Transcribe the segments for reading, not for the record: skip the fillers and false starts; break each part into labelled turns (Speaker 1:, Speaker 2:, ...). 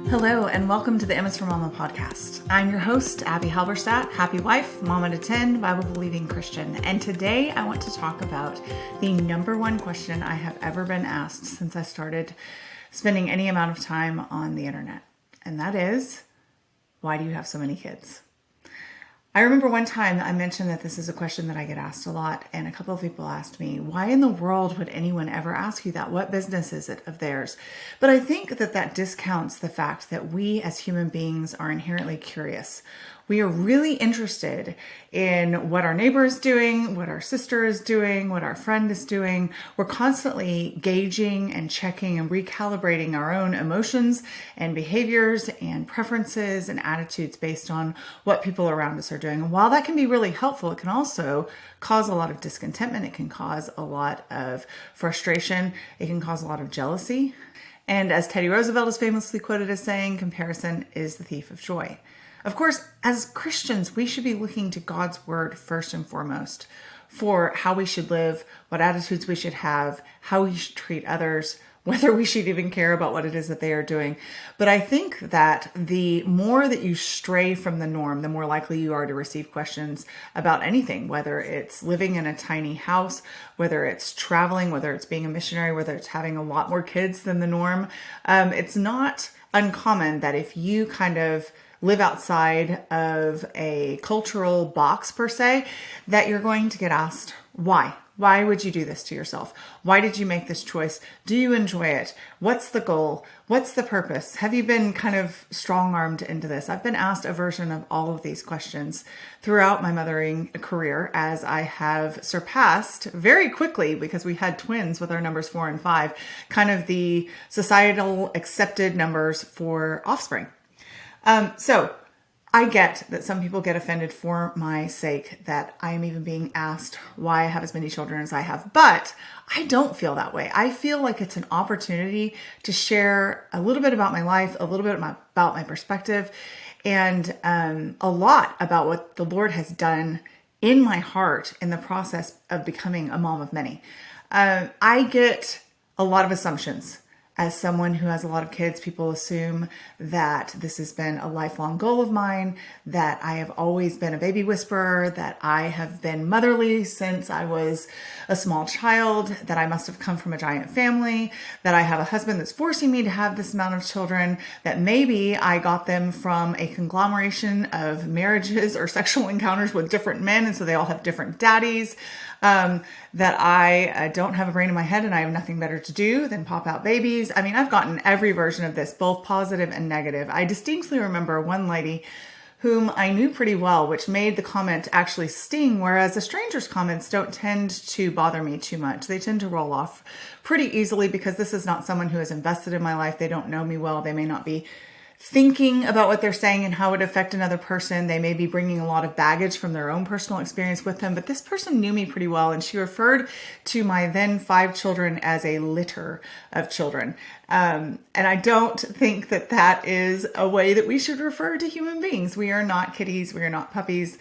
Speaker 1: Hello, and welcome to the Emma's for Mama podcast. I'm your host, Abby Halberstadt, happy wife, mama to 10, Bible-believing Christian. And today I want to talk about the number one question I have ever been asked since I started spending any amount of time on the internet. And that is, why do you have so many kids? I remember one time I mentioned that this is a question that I get asked a lot, and a couple of people asked me, why in the world would anyone ever ask you that? What business is it of theirs? But I think that discounts the fact that we as human beings are inherently curious. We are really interested in what our neighbor is doing, what our sister is doing, what our friend is doing. We're constantly gauging and checking and recalibrating our own emotions and behaviors and preferences and attitudes based on what people around us are doing. And while that can be really helpful, it can also cause a lot of discontentment. It can cause a lot of frustration. It can cause a lot of jealousy. And as Teddy Roosevelt is famously quoted as saying, comparison is the thief of joy. Of course, as Christians, we should be looking to God's word first and foremost for how we should live, what attitudes we should have, how we should treat others, whether we should even care about what it is that they are doing. But I think that the more that you stray from the norm, the more likely you are to receive questions about anything, whether it's living in a tiny house, whether it's traveling, whether it's being a missionary, whether it's having a lot more kids than the norm. It's not uncommon that if you kind of live outside of a cultural box per se, that you're going to get asked, why? Why would you do this to yourself? Why did you make this choice? Do you enjoy it? What's the goal? What's the purpose? Have you been kind of strong-armed into this? I've been asked a version of all of these questions throughout my mothering career, as I have surpassed very quickly, because we had twins with our numbers 4 and 5, kind of the societal accepted numbers for offspring. So I get that some people get offended for my sake that I am even being asked why I have as many children as I have, but I don't feel that way. I feel like it's an opportunity to share a little bit about my life, a little bit about my perspective, and a lot about what the Lord has done in my heart in the process of becoming a mom of many. I get a lot of assumptions. As someone who has a lot of kids, people assume that this has been a lifelong goal of mine, that I have always been a baby whisperer, that I have been motherly since I was a small child, that I must have come from a giant family, that I have a husband that's forcing me to have this amount of children, that maybe I got them from a conglomeration of marriages or sexual encounters with different men, and so they all have different daddies. That I don't have a brain in my head and I have nothing better to do than pop out babies. I mean, I've gotten every version of this, both positive and negative. I distinctly remember one lady whom I knew pretty well, which made the comment actually sting, whereas a stranger's comments don't tend to bother me too much. They tend to roll off pretty easily because this is not someone who has invested in my life. They don't know me well. They may not be thinking about what they're saying and how it would affect another person. They may be bringing a lot of baggage from their own personal experience with them, but this person knew me pretty well, and she referred to my then 5 children as a litter of children. And I don't think that that is a way that we should refer to human beings. We are not kitties. We are not puppies.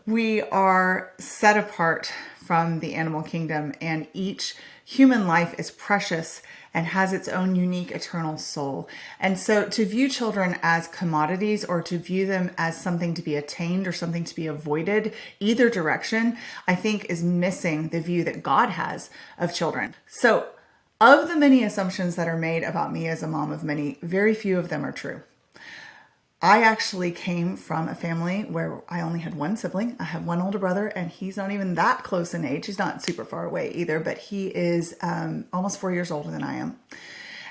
Speaker 1: We are set apart from the animal kingdom, and each human life is precious and has its own unique eternal soul. And so to view children as commodities or to view them as something to be attained or something to be avoided, either direction, I think is missing the view that God has of children. So of the many assumptions that are made about me as a mom of many, very few of them are true. I actually came from a family where I only had one sibling. I have one older brother, and he's not even that close in age. He's not super far away either, but he is almost 4 years older than I am.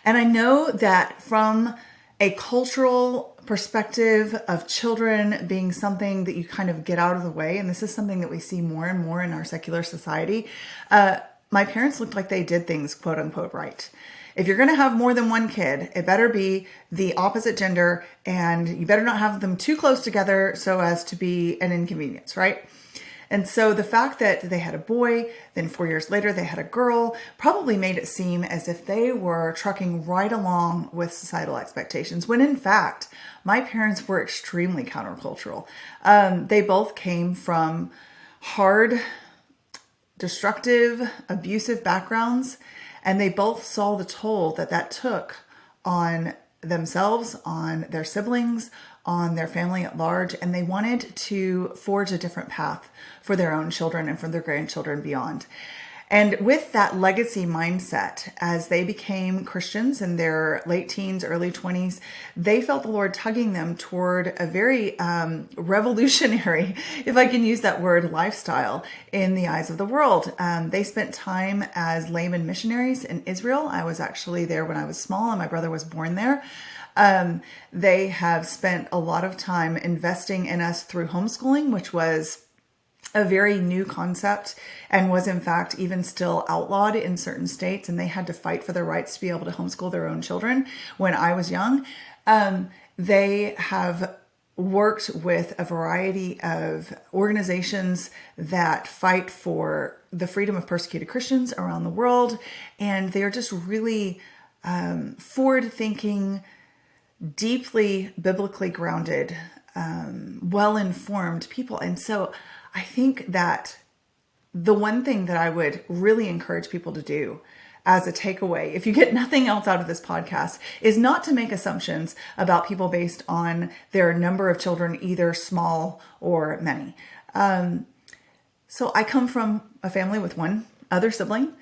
Speaker 1: And I know that from a cultural perspective of children being something that you kind of get out of the way, and this is something that we see more and more in our secular society, my parents looked like they did things quote unquote right. If you're going to have more than one kid, it better be the opposite gender, and you better not have them too close together so as to be an inconvenience, right? And so the fact that they had a boy, then 4 years later they had a girl, probably made it seem as if they were trucking right along with societal expectations, when in fact, my parents were extremely countercultural. They both came from hard, destructive, abusive backgrounds, and they both saw the toll that took on themselves, on their siblings, on their family at large, and they wanted to forge a different path for their own children and for their grandchildren beyond. And with that legacy mindset, as they became Christians in their late teens, early 20s, they felt the Lord tugging them toward a very revolutionary, if I can use that word, lifestyle in the eyes of the world. They spent time as layman missionaries in Israel. I was actually there when I was small, and my brother was born there. They have spent a lot of time investing in us through homeschooling, which was a very new concept and was in fact even still outlawed in certain states, and they had to fight for their rights to be able to homeschool their own children when I was young. They have worked with a variety of organizations that fight for the freedom of persecuted Christians around the world, and they're just really forward-thinking, deeply biblically grounded, well-informed people. And so I think that the one thing that I would really encourage people to do as a takeaway, if you get nothing else out of this podcast, is not to make assumptions about people based on their number of children, either small or many. So I come from a family with one other sibling.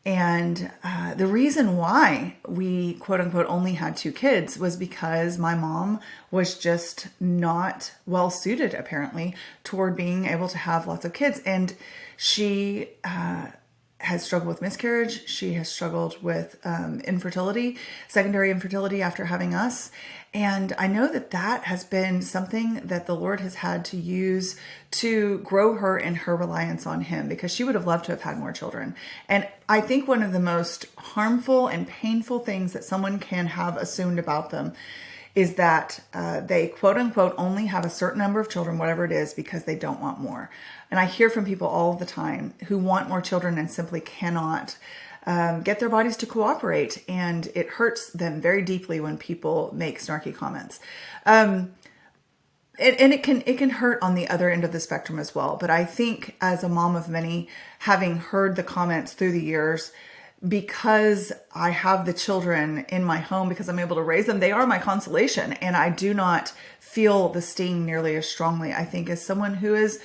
Speaker 1: And the reason why we, quote unquote, only had 2 kids was because my mom was just not well suited, apparently, toward being able to have lots of kids. And she has struggled with miscarriage. She has struggled with infertility, secondary infertility after having us. And I know that that has been something that the Lord has had to use to grow her in her reliance on Him, because she would have loved to have had more children. And I think one of the most harmful and painful things that someone can have assumed about them is that they, quote unquote, only have a certain number of children, whatever it is, because they don't want more. And I hear from people all the time who want more children and simply cannot get their bodies to cooperate. And it hurts them very deeply when people make snarky comments. And it can hurt on the other end of the spectrum as well. But I think as a mom of many, having heard the comments through the years, because I have the children in my home, because I'm able to raise them, they are my consolation. And I do not feel the sting nearly as strongly, I think, as someone who is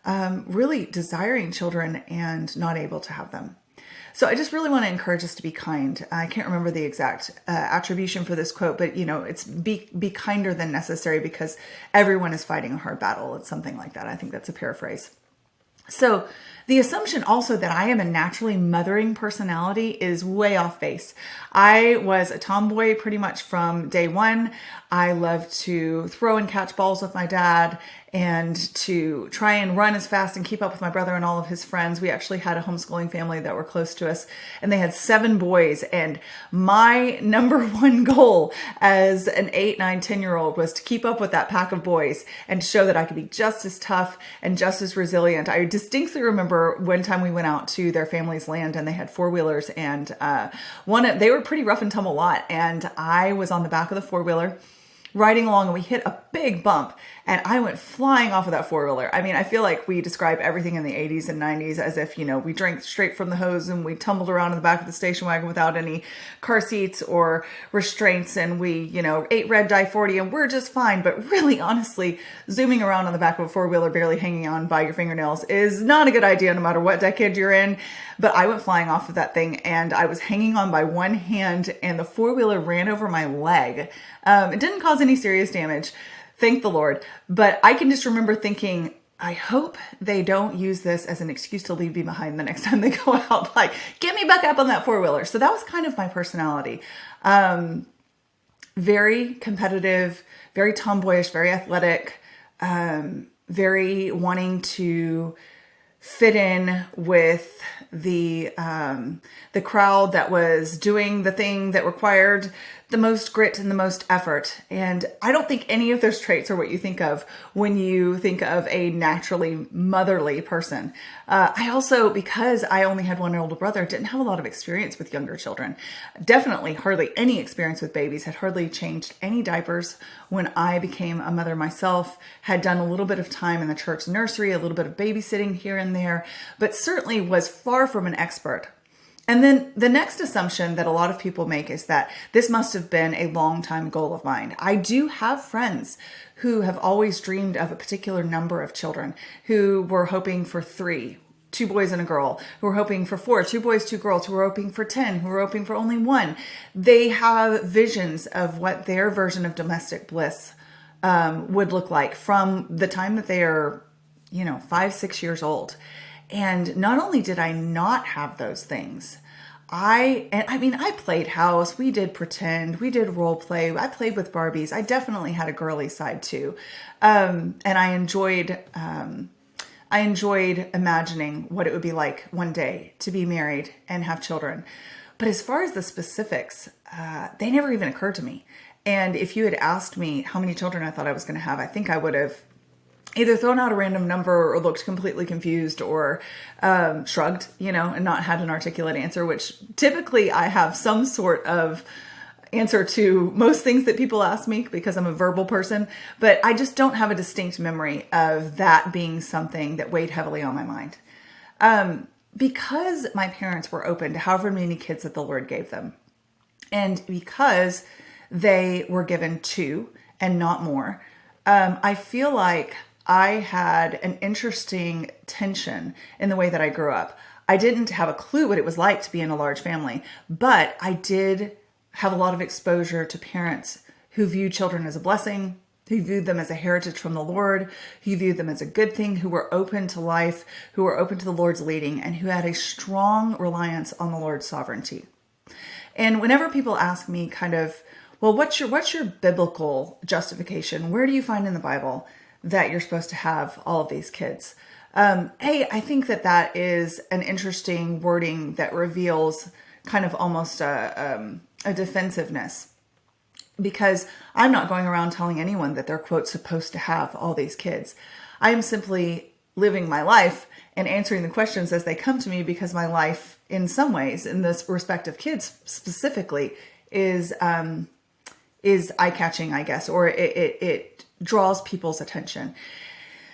Speaker 1: really desiring children and not able to have them. So I just really want to encourage us to be kind. I can't remember the exact attribution for this quote, but it's be kinder than necessary, because everyone is fighting a hard battle. It's something like that. I think that's a paraphrase. So the assumption also that I am a naturally mothering personality is way off base. I was a tomboy pretty much from day one. I loved to throw and catch balls with my dad and to try and run as fast and keep up with my brother and all of his friends. We actually had a homeschooling family that were close to us, and they had 7 boys. And my number one goal as an 8, 9, 10-year-old was to keep up with that pack of boys and to show that I could be just as tough and just as resilient. I distinctly remember one time we went out to their family's land, and they had 4-wheelers, and they were pretty rough and tumble lot. And I was on the back of the 4-wheeler riding along, and we hit a big bump, and I went flying off of that 4-wheeler. I mean, I feel like we describe everything in the 80s and 90s as if, we drank straight from the hose and we tumbled around in the back of the station wagon without any car seats or restraints, and we, ate red dye 40 and we're just fine. But really, honestly, zooming around on the back of a 4-wheeler barely hanging on by your fingernails is not a good idea no matter what decade you're in. But I went flying off of that thing, and I was hanging on by one hand, and the 4-wheeler ran over my leg. It didn't cause any serious damage, thank the Lord. But I can just remember thinking, I hope they don't use this as an excuse to leave me behind the next time they go out. Like, get me back up on that 4-wheeler. So that was kind of my personality. Very competitive, very tomboyish, very athletic, very wanting to fit in with the crowd that was doing the thing that required the most grit and the most effort. And I don't think any of those traits are what you think of when you think of a naturally motherly person. I also, because I only had one older brother, didn't have a lot of experience with younger children. Definitely hardly any experience with babies. Had hardly changed any diapers when I became a mother myself. Had done a little bit of time in the church nursery, a little bit of babysitting here and there, but certainly was far from an expert And then the next assumption that a lot of people make is that this must have been a long time goal of mine. I do have friends who have always dreamed of a particular number of children, who were hoping for 3, 2 boys and a girl, who were hoping for 4, 2 boys, 2 girls, who were hoping for 10, who were hoping for only 1. They have visions of what their version of domestic bliss would look like from the time that they are, 5, 6 years old. And not only did I not have those things, I played house, we did pretend, we did role play, I played with Barbies. I definitely had a girly side too. And I enjoyed imagining what it would be like one day to be married and have children. But as far as the specifics, they never even occurred to me. And if you had asked me how many children I thought I was going to have, I think I would have either thrown out a random number or looked completely confused or shrugged, and not had an articulate answer, which typically I have some sort of answer to most things that people ask me because I'm a verbal person, but I just don't have a distinct memory of that being something that weighed heavily on my mind. Because my parents were open to however many kids that the Lord gave them, and because they were given 2 and not more, I feel like I had an interesting tension in the way that I grew up. I didn't have a clue what it was like to be in a large family, but I did have a lot of exposure to parents who viewed children as a blessing, who viewed them as a heritage from the Lord, who viewed them as a good thing, who were open to life, who were open to the Lord's leading, and who had a strong reliance on the Lord's sovereignty. And whenever people ask me well, what's your biblical justification? Where do you find in the Bible that you're supposed to have all of these kids? I think that is an interesting wording that reveals kind of almost a defensiveness, because I'm not going around telling anyone that they're, quote, supposed to have all these kids. I am simply living my life and answering the questions as they come to me, because my life, in some ways, in this respect of kids specifically, is eye-catching, I guess, or it draws people's attention.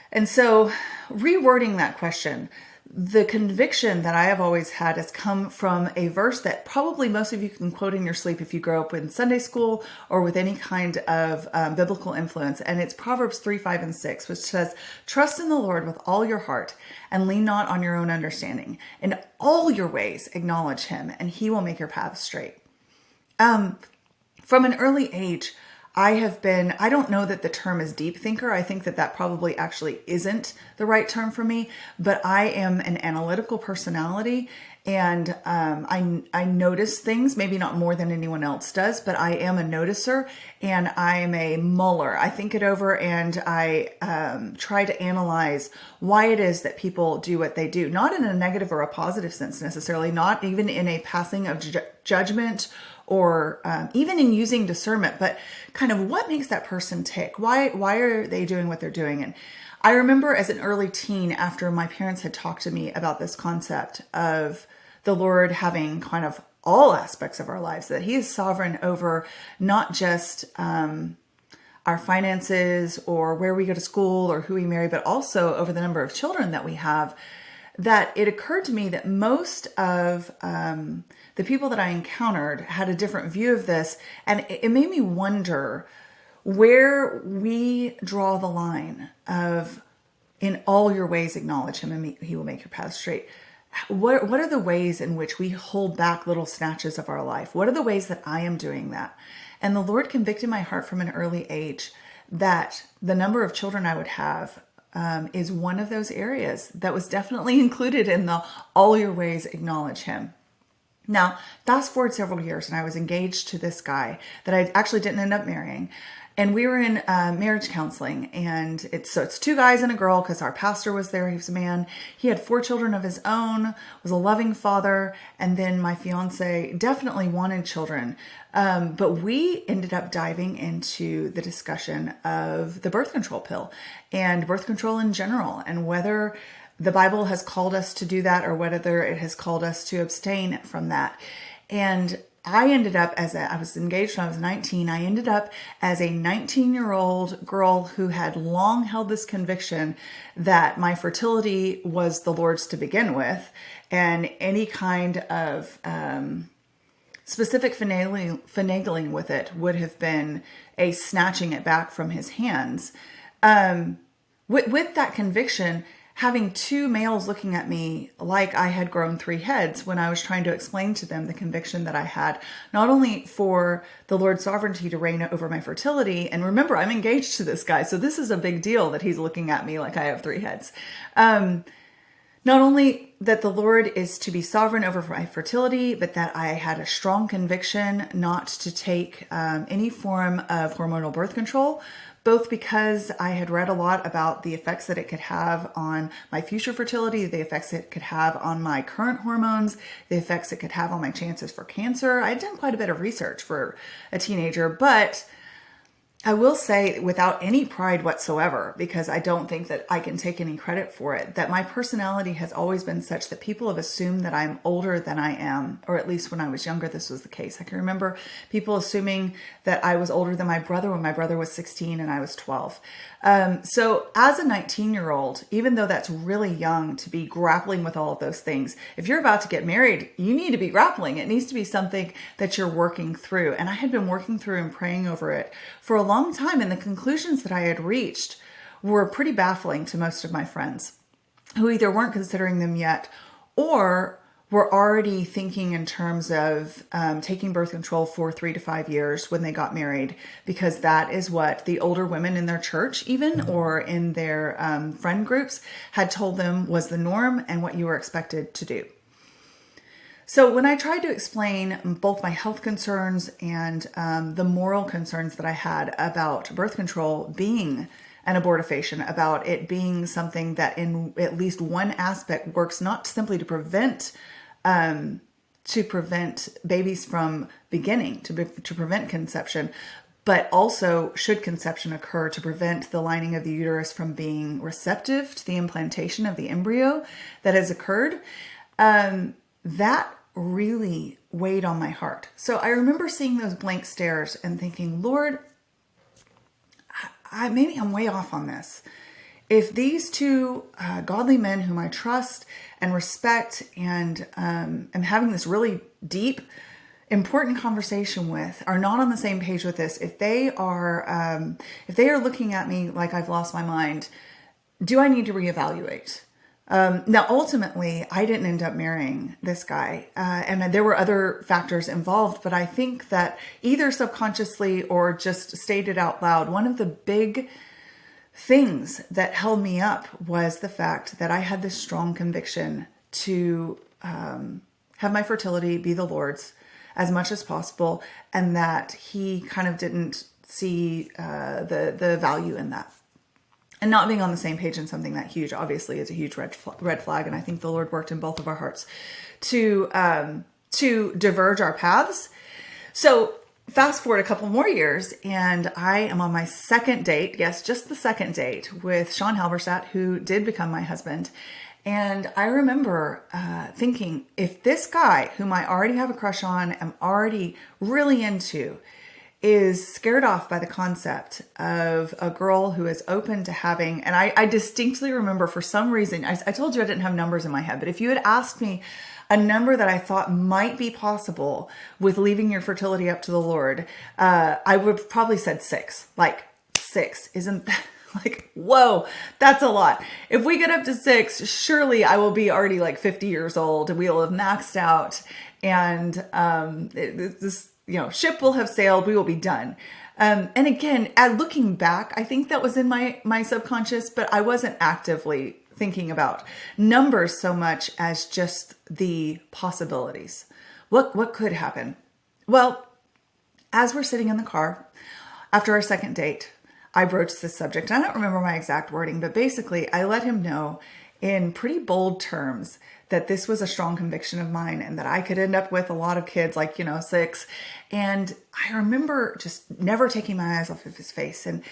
Speaker 1: And so rewording that question, the conviction that I have always had has come from a verse that probably most of you can quote in your sleep if you grow up in Sunday school or with any kind of biblical influence. And it's Proverbs 3, 5, and 6, which says, "Trust in the Lord with all your heart and lean not on your own understanding. In all your ways acknowledge him, and he will make your paths straight." From an early age, I don't know that the term is deep thinker. I think that probably actually isn't the right term for me, but I am an analytical personality, and I notice things, maybe not more than anyone else does, but I am a noticer, and I'm a muller. I think it over, and I try to analyze why it is that people do what they do, not in a negative or a positive sense necessarily, not even in a passing of judgment or even in using discernment, but kind of what makes that person tick? Why are they doing what they're doing? And I remember as an early teen, after my parents had talked to me about this concept of the Lord having kind of all aspects of our lives, that he is sovereign over not just our finances or where we go to school or who we marry, but also over the number of children that we have, that it occurred to me that most of the people that I encountered had a different view of this. And it made me wonder where we draw the line of, in all your ways acknowledge him and he will make your path straight. What are the ways in which we hold back little snatches of our life? What are the ways that I am doing that? And the Lord convicted my heart from an early age that the number of children I would have is one of those areas that was definitely included in the all your ways acknowledge him. Now, fast forward several years, and I was engaged to this guy that I actually didn't end up marrying. And we were in marriage counseling, and it's 2 guys and a girl, because our pastor was there. He was a man. He had 4 children of his own, was a loving father. And then my fiance definitely wanted children. But we ended up diving into the discussion of the birth control pill and birth control in general, and whether the Bible has called us to do that or whether it has called us to abstain from that. And I ended up I was engaged when I was 19. I ended up as a 19-year-old girl who had long held this conviction that my fertility was the Lord's to begin with, and any kind of specific finagling with it would have been a snatching it back from his hands. With that conviction, having two males looking at me like I had grown three heads when I was trying to explain to them the conviction that I had, not only for the Lord's sovereignty to reign over my fertility, and remember, I'm engaged to this guy, so this is a big deal that he's looking at me like I have three heads. Not only that the Lord is to be sovereign over my fertility, but that I had a strong conviction not to take any form of hormonal birth control, both because I had read a lot about the effects that it could have on my future fertility, the effects it could have on my current hormones, the effects it could have on my chances for cancer. I had done quite a bit of research for a teenager, but I will say without any pride whatsoever, because I don't think that I can take any credit for it, that my personality has always been such that people have assumed that I'm older than I am, or at least when I was younger, this was the case. I can remember people assuming that I was older than my brother when my brother was 16 and I was 12. So as a 19-year-old, even though that's really young to be grappling with all of those things, if you're about to get married, you need to be grappling. It needs to be something that you're working through. And I had been working through and praying over it for a long time. And the conclusions that I had reached were pretty baffling to most of my friends who either weren't considering them yet or were already thinking in terms of taking birth control for 3 to 5 years when they got married, because that is what the older women in their church even or in their friend groups had told them was the norm and what you were expected to do. So when I tried to explain both my health concerns and the moral concerns that I had about birth control being an abortifacient, about it being something that in at least one aspect works not simply to prevent babies from beginning, to prevent conception, but also should conception occur to prevent the lining of the uterus from being receptive to the implantation of the embryo that has occurred, that really weighed on my heart. So I remember seeing those blank stares and thinking, Lord, maybe I'm way off on this. If these two godly men whom I trust and respect and am having this really deep, important conversation with are not on the same page with this, if they are looking at me like I've lost my mind, do I need to reevaluate? Now, ultimately, I didn't end up marrying this guy, and there were other factors involved, but I think that either subconsciously or just stated out loud, one of the big things that held me up was the fact that I had this strong conviction to have my fertility be the Lord's as much as possible, and that he kind of didn't see the value in that. And not being on the same page in something that huge, obviously, is a huge red flag. And I think the Lord worked in both of our hearts to diverge our paths. So fast forward a couple more years, and I am on my second date. Yes, just the second date with Shaun Halberstadt, who did become my husband. And I remember thinking, if this guy, whom I already have a crush on, am already really into, is scared off by the concept of a girl who is open to having, and I distinctly remember for some reason, I told you I didn't have numbers in my head, but if you had asked me a number that I thought might be possible with leaving your fertility up to the Lord, I would have probably said 6. Like 6, isn't that like, whoa, that's a lot. If we get up to 6, surely I will be already like 50 years old and we will have maxed out, and this, ship will have sailed, we will be done. And again, looking back, I think that was in my subconscious, but I wasn't actively thinking about numbers so much as just the possibilities. What could happen? Well, as we're sitting in the car after our second date, I broached this subject. I don't remember my exact wording, but basically I let him know in pretty bold terms that this was a strong conviction of mine and that I could end up with a lot of kids, like, 6. And I remember just never taking my eyes off of his face and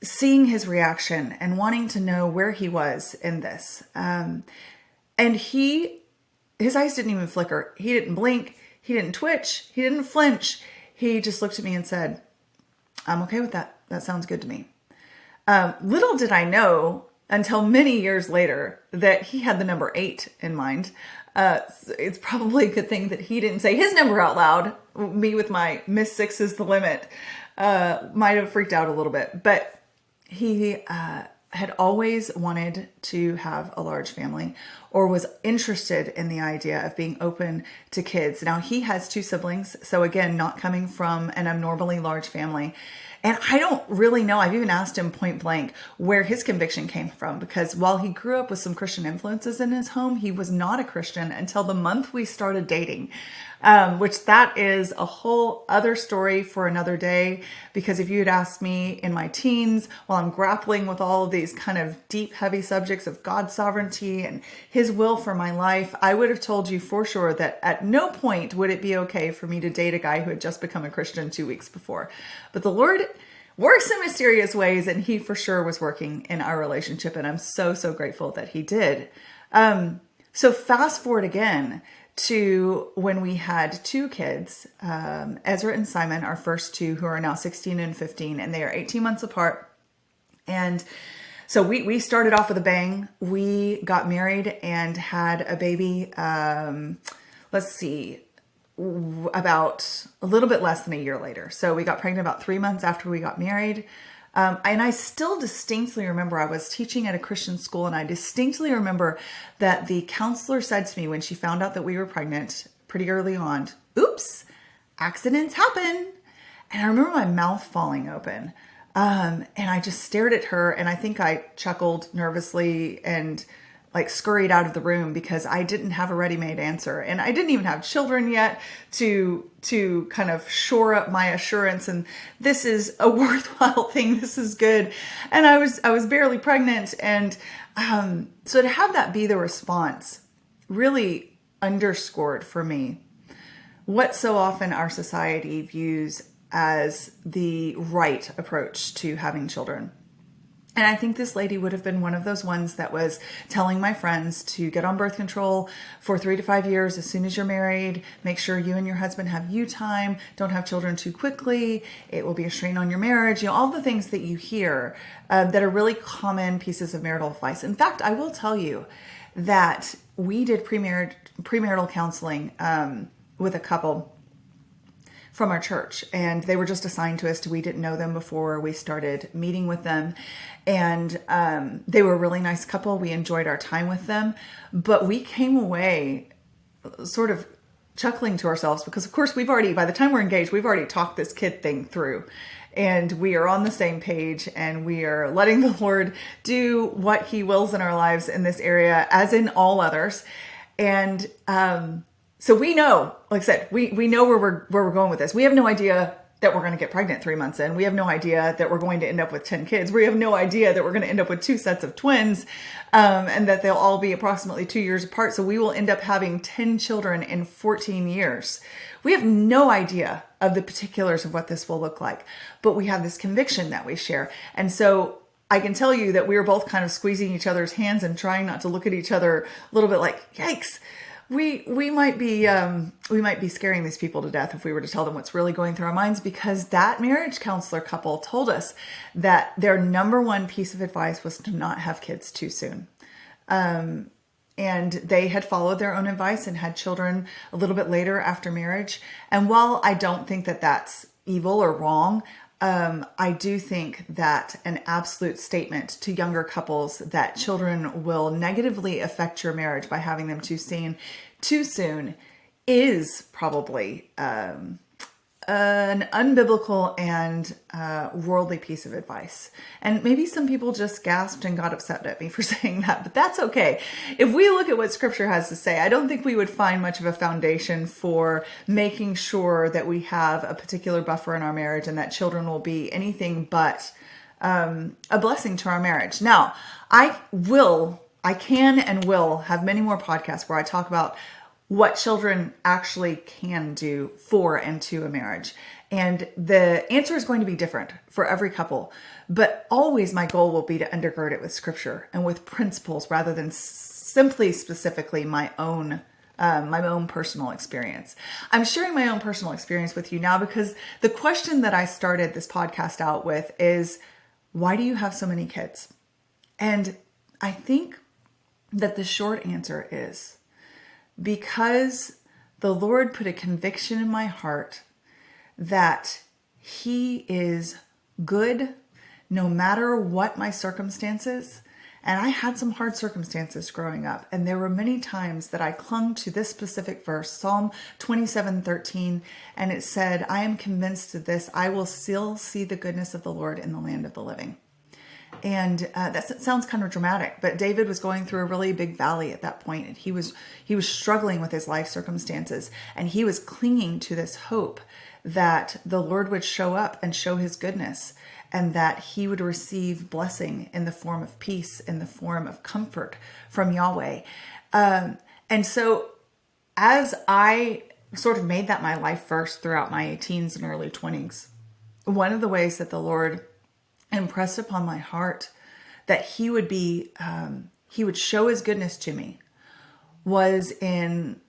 Speaker 1: seeing his reaction and wanting to know where he was in this. And his eyes didn't even flicker. He didn't blink. He didn't twitch. He didn't flinch. He just looked at me and said, I'm okay with that. That sounds good to me. Little did I know until many years later that he had the number 8 in mind. It's probably a good thing that he didn't say his number out loud. Me with my Miss Six is the limit might have freaked out a little bit. But he had always wanted to have a large family, or was interested in the idea of being open to kids. Now, he has 2 siblings. So again, not coming from an abnormally large family. And I don't really know. I've even asked him point blank where his conviction came from, because while he grew up with some Christian influences in his home, he was not a Christian until the month we started dating, which that is a whole other story for another day. Because if you had asked me in my teens, while I'm grappling with all of these kind of deep, heavy subjects of God's sovereignty and his will for my life, I would have told you for sure that at no point would it be okay for me to date a guy who had just become a Christian 2 weeks before. But the Lord works in mysterious ways, and he for sure was working in our relationship. And I'm so, so grateful that he did. So fast forward again to when we had 2 kids, Ezra and Simon, our first 2, who are now 16 and 15, and they are 18 months apart. And so we started off with a bang. We got married and had a baby, about a little bit less than a year later. So we got pregnant about 3 months after we got married. And I still distinctly remember I was teaching at a Christian school, and I distinctly remember that the counselor said to me when she found out that we were pregnant pretty early on, "Oops, accidents happen." And I remember my mouth falling open. And I just stared at her, and I think I chuckled nervously and like scurried out of the room, because I didn't have a ready-made answer, and I didn't even have children yet to kind of shore up my assurance. And this is a worthwhile thing. This is good. And I was barely pregnant. And, so to have that be the response really underscored for me what so often our society views as the right approach to having children. And I think this lady would have been one of those ones that was telling my friends to get on birth control for 3 to 5 years as soon as you're married. Make sure you and your husband have you time. Don't have children too quickly. It will be a strain on your marriage. You know, all the things that you hear that are really common pieces of marital advice. In fact, I will tell you that we did premarital counseling with a couple from our church, and they were just assigned to us. We didn't know them before we started meeting with them, and they were a really nice couple. We enjoyed our time with them, but we came away sort of chuckling to ourselves, because of course by the time we're engaged, we've already talked this kid thing through, and we are on the same page, and we are letting the Lord do what he wills in our lives in this area, as in all others. And so we know, like I said, we know where we're going with this. We have no idea that we're going to get pregnant 3 months in. We have no idea that we're going to end up with 10 kids. We have no idea that we're going to end up with 2 sets of twins, and that they'll all be approximately 2 years apart. So we will end up having 10 children in 14 years. We have no idea of the particulars of what this will look like, but we have this conviction that we share. And so I can tell you that we were both kind of squeezing each other's hands and trying not to look at each other a little bit like, yikes. We might be scaring these people to death if we were to tell them what's really going through our minds, because that marriage counselor couple told us that their number one piece of advice was to not have kids too soon. And they had followed their own advice and had children a little bit later after marriage. And while I don't think that that's evil or wrong, I do think that an absolute statement to younger couples that children will negatively affect your marriage by having them too soon is probably an unbiblical and worldly piece of advice. And maybe some people just gasped and got upset at me for saying that, but that's okay. If we look at what Scripture has to say, I don't think we would find much of a foundation for making sure that we have a particular buffer in our marriage and that children will be anything but a blessing to our marriage. Now, I can and will have many more podcasts where I talk about what children actually can do for and to a marriage. And the answer is going to be different for every couple, but always my goal will be to undergird it with Scripture and with principles rather than simply specifically my own personal experience. I'm sharing my own personal experience with you now because the question that I started this podcast out with is, why do you have so many kids? And I think that the short answer is because the Lord put a conviction in my heart that He is good no matter what my circumstances. And I had some hard circumstances growing up. And there were many times that I clung to this specific verse, Psalm 27:13. And it said, I am convinced of this, I will still see the goodness of the Lord in the land of the living. And that sounds kind of dramatic, but David was going through a really big valley at that point, and he was struggling with his life circumstances, and he was clinging to this hope that the Lord would show up and show His goodness, and that he would receive blessing in the form of peace, in the form of comfort from Yahweh. And so, as I sort of made that my life first throughout my teens and early 20s, one of the ways that the Lord impressed upon my heart that He would show His goodness to me was in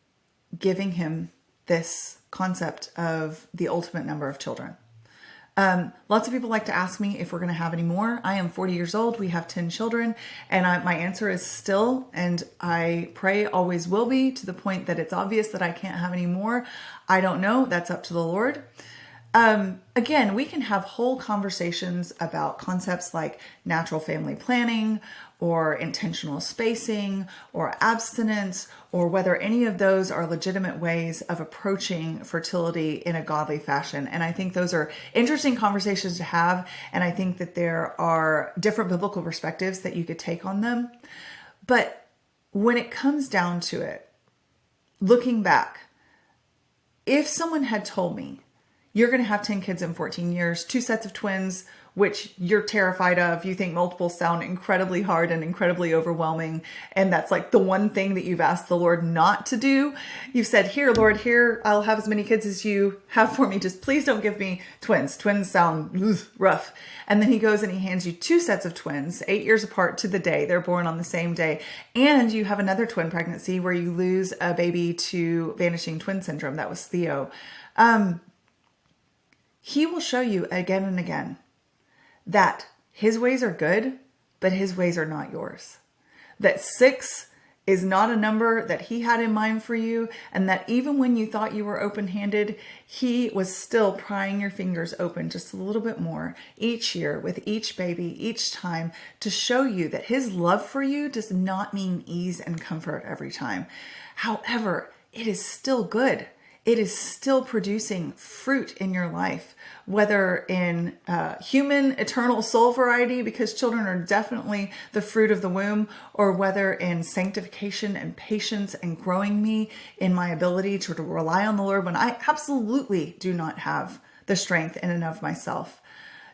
Speaker 1: giving Him this concept of the ultimate number of children. Lots of people like to ask me if we're going to have any more. I am 40 years old. We have 10 children, and my answer is still, and I pray always will be, to the point that it's obvious that I can't have any more. I don't know. That's up to the Lord. Again, we can have whole conversations about concepts like natural family planning or intentional spacing or abstinence, or whether any of those are legitimate ways of approaching fertility in a godly fashion. And I think those are interesting conversations to have. And I think that there are different biblical perspectives that you could take on them. But when it comes down to it, looking back, if someone had told me, you're going to have 10 kids in 14 years, 2 sets of twins, which you're terrified of. You think multiples sound incredibly hard and incredibly overwhelming. And that's like the one thing that you've asked the Lord not to do. You've said, here, Lord, here, I'll have as many kids as you have for me. Just please don't give me twins. Twins sound rough. And then He goes and He hands you 2 sets of twins, 8 years apart to the day. They're born on the same day. And you have another twin pregnancy where you lose a baby to vanishing twin syndrome. That was Theo. He will show you again and again that His ways are good, but His ways are not yours. That 6 is not a number that He had in mind for you, and that even when you thought you were open-handed, He was still prying your fingers open just a little bit more each year with each baby, each time, to show you that His love for you does not mean ease and comfort every time. However, it is still good. It is still producing fruit in your life, whether in human eternal soul variety, because children are definitely the fruit of the womb, or whether in sanctification and patience and growing me in my ability to rely on the Lord when I absolutely do not have the strength in and of myself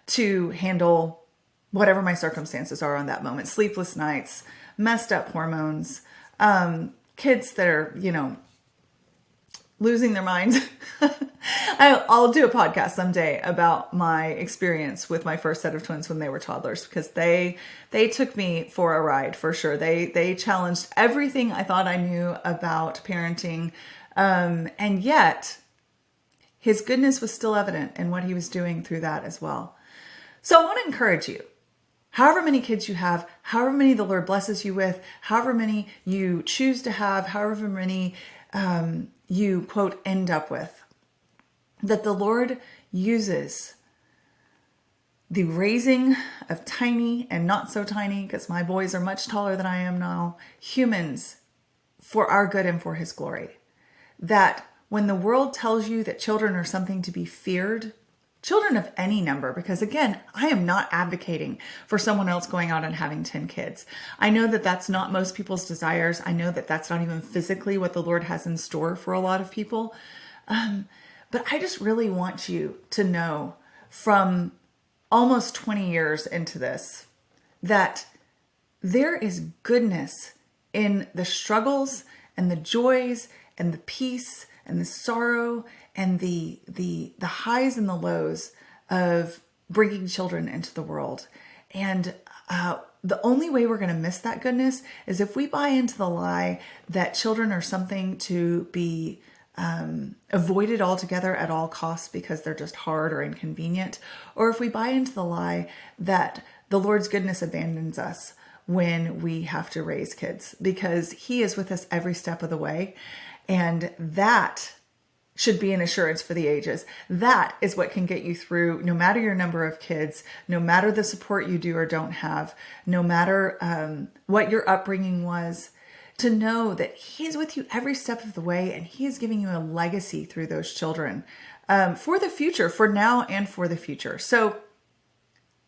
Speaker 1: to handle whatever my circumstances are on that moment. Sleepless nights, messed up hormones, kids that are, losing their minds. I'll do a podcast someday about my experience with my first set of twins when they were toddlers, because they took me for a ride for sure. They challenged everything I thought I knew about parenting. And yet His goodness was still evident in what He was doing through that as well. So I want to encourage you, however many kids you have, however many the Lord blesses you with, however many you choose to have, however many you, quote, end up with, that the Lord uses the raising of tiny and not so tiny, because my boys are much taller than I am now, humans for our good and for His glory. That when the world tells you that children are something to be feared, children of any number, because again, I am not advocating for someone else going out and having 10 kids. I know that that's not most people's desires. I know that that's not even physically what the Lord has in store for a lot of people. But I just really want you to know, from almost 20 years into this, that there is goodness in the struggles and the joys and the peace and the sorrow and the highs and the lows of bringing children into the world. And the only way we're going to miss that goodness is if we buy into the lie that children are something to be avoided altogether at all costs because they're just hard or inconvenient, or if we buy into the lie that the Lord's goodness abandons us when we have to raise kids, because He is with us every step of the way. And that should be an assurance for the ages. That is what can get you through, no matter your number of kids, no matter the support you do or don't have, no matter what your upbringing was, to know that He is with you every step of the way, and He is giving you a legacy through those children for the future, for now and for the future. So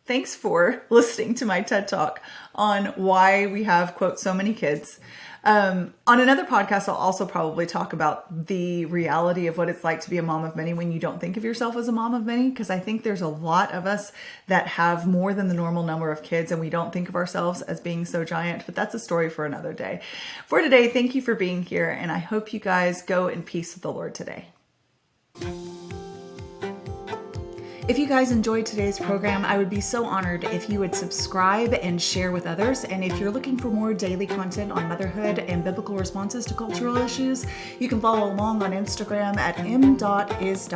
Speaker 1: thanks for listening to my TED Talk on why we have, quote, so many kids. On another podcast, I'll also probably talk about the reality of what it's like to be a mom of many when you don't think of yourself as a mom of many, because I think there's a lot of us that have more than the normal number of kids and we don't think of ourselves as being so giant, but that's a story for another day. For today, thank you for being here, and I hope you guys go in peace with the Lord today. If you guys enjoyed today's program, I would be so honored if you would subscribe and share with others. And if you're looking for more daily content on motherhood and biblical responses to cultural issues, you can follow along on Instagram at m.is.core.mama.